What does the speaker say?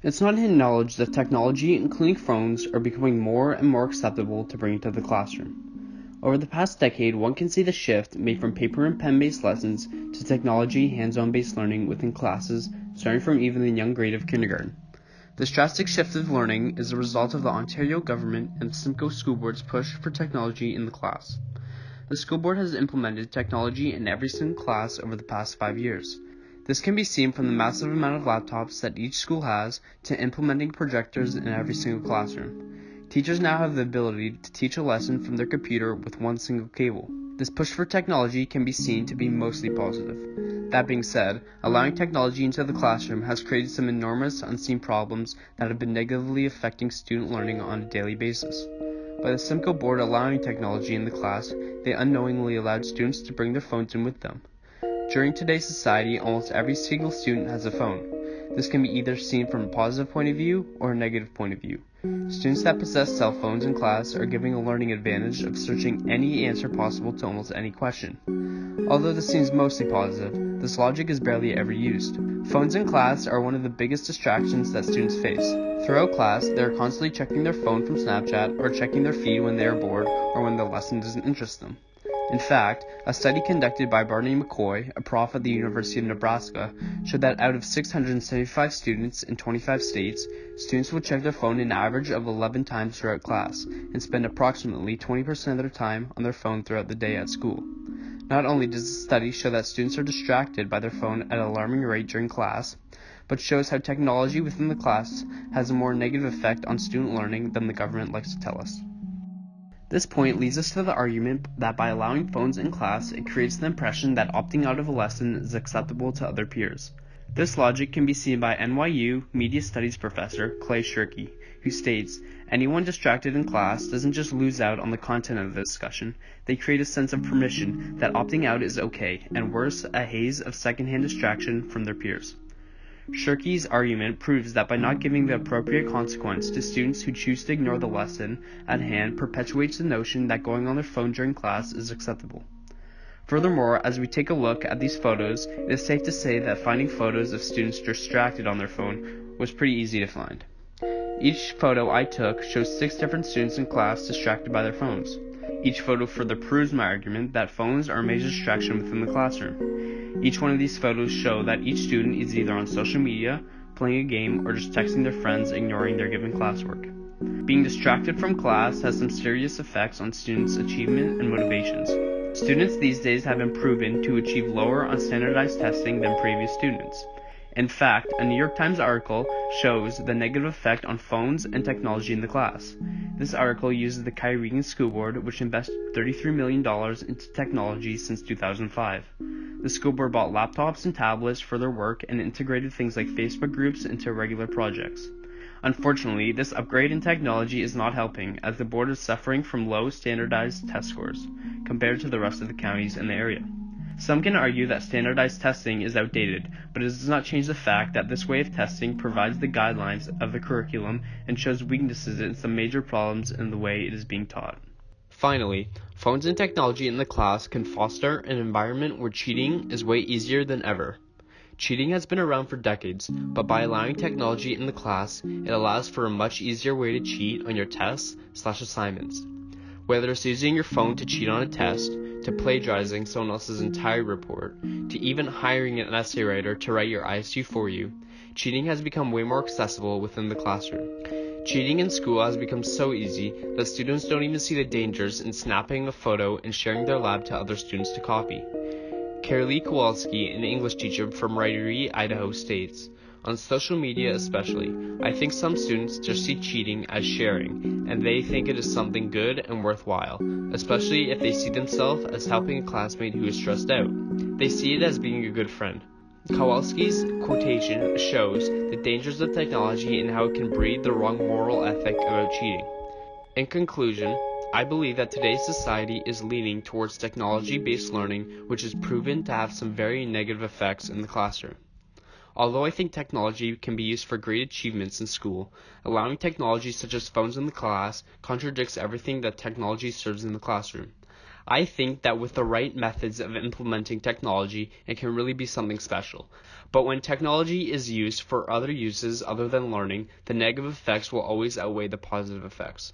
It's not hidden knowledge that technology, including phones, are becoming more and more acceptable to bring into the classroom. Over the past decade, one can see the shift made from paper and pen-based lessons to technology, hands-on based learning within classes, starting from even the young grade of kindergarten. This drastic shift of learning is a result of the Ontario government and the Simcoe School Board's push for technology in the class. The school board has implemented technology in every single class over the past 5 years. This can be seen from the massive amount of laptops that each school has to implementing projectors in every single classroom. Teachers now have the ability to teach a lesson from their computer with one single cable. This push for technology can be seen to be mostly positive. That being said, allowing technology into the classroom has created some enormous unseen problems that have been negatively affecting student learning on a daily basis. By the Simcoe board allowing technology in the class, they unknowingly allowed students to bring their phones in with them. During today's society, almost every single student has a phone. This can be either seen from a positive point of view or a negative point of view. Students that possess cell phones in class are giving a learning advantage of searching any answer possible to almost any question. Although this seems mostly positive, this logic is barely ever used. Phones in class are one of the biggest distractions that students face. Throughout class, they are constantly checking their phone from Snapchat or checking their feed when they are bored or when the lesson doesn't interest them. In fact, a study conducted by Barney McCoy, a prof at the University of Nebraska, showed that out of 675 students in 25 states, students would check their phone an average of 11 times throughout class and spend approximately 20% of their time on their phone throughout the day at school. Not only does the study show that students are distracted by their phone at an alarming rate during class, but shows how technology within the class has a more negative effect on student learning than the government likes to tell us. This point leads us to the argument that by allowing phones in class, it creates the impression that opting out of a lesson is acceptable to other peers. This logic can be seen by NYU Media Studies professor Clay Shirky, who states, anyone distracted in class doesn't just lose out on the content of the discussion, they create a sense of permission that opting out is okay, and worse, a haze of secondhand distraction from their peers. Shirky's argument proves that by not giving the appropriate consequence to students who choose to ignore the lesson at hand perpetuates the notion that going on their phone during class is acceptable. Furthermore, as we take a look at these photos, it is safe to say that finding photos of students distracted on their phone was pretty easy to find. Each photo I took shows 6 different students in class distracted by their phones. Each photo further proves my argument that phones are a major distraction within the classroom. Each one of these photos show that each student is either on social media, playing a game, or just texting their friends, ignoring their given classwork. Being distracted from class has some serious effects on students' achievement and motivations. Students these days have been proven to achieve lower on standardized testing than previous students. In fact, a New York Times article shows the negative effect on phones and technology in the class. This article uses the Kyrene School Board, which invested $33 million into technology since 2005. The school board bought laptops and tablets for their work and integrated things like Facebook groups into regular projects. Unfortunately, this upgrade in technology is not helping, as the board is suffering from low standardized test scores compared to the rest of the counties in the area. Some can argue that standardized testing is outdated, but it does not change the fact that this way of testing provides the guidelines of the curriculum and shows weaknesses in some major problems in the way it is being taught. Finally, phones and technology in the class can foster an environment where cheating is way easier than ever. Cheating has been around for decades, but by allowing technology in the class, it allows for a much easier way to cheat on your tests/assignments. Whether it's using your phone to cheat on a test, to plagiarizing someone else's entire report, to even hiring an essay writer to write your ISU for you, cheating has become way more accessible within the classroom. Cheating in school has become so easy that students don't even see the dangers in snapping a photo and sharing their lab to other students to copy. Carolee Kowalski, an English teacher from Wrightery, Idaho, states, on social media especially, I think some students just see cheating as sharing, and they think it is something good and worthwhile, especially if they see themselves as helping a classmate who is stressed out. They see it as being a good friend. Kowalski's quotation shows the dangers of technology and how it can breed the wrong moral ethic about cheating. In conclusion, I believe that today's society is leaning towards technology-based learning, which is proven to have some very negative effects in the classroom. Although I think technology can be used for great achievements in school, allowing technology such as phones in the class contradicts everything that technology serves in the classroom. I think that with the right methods of implementing technology, it can really be something special. But when technology is used for other uses other than learning, the negative effects will always outweigh the positive effects.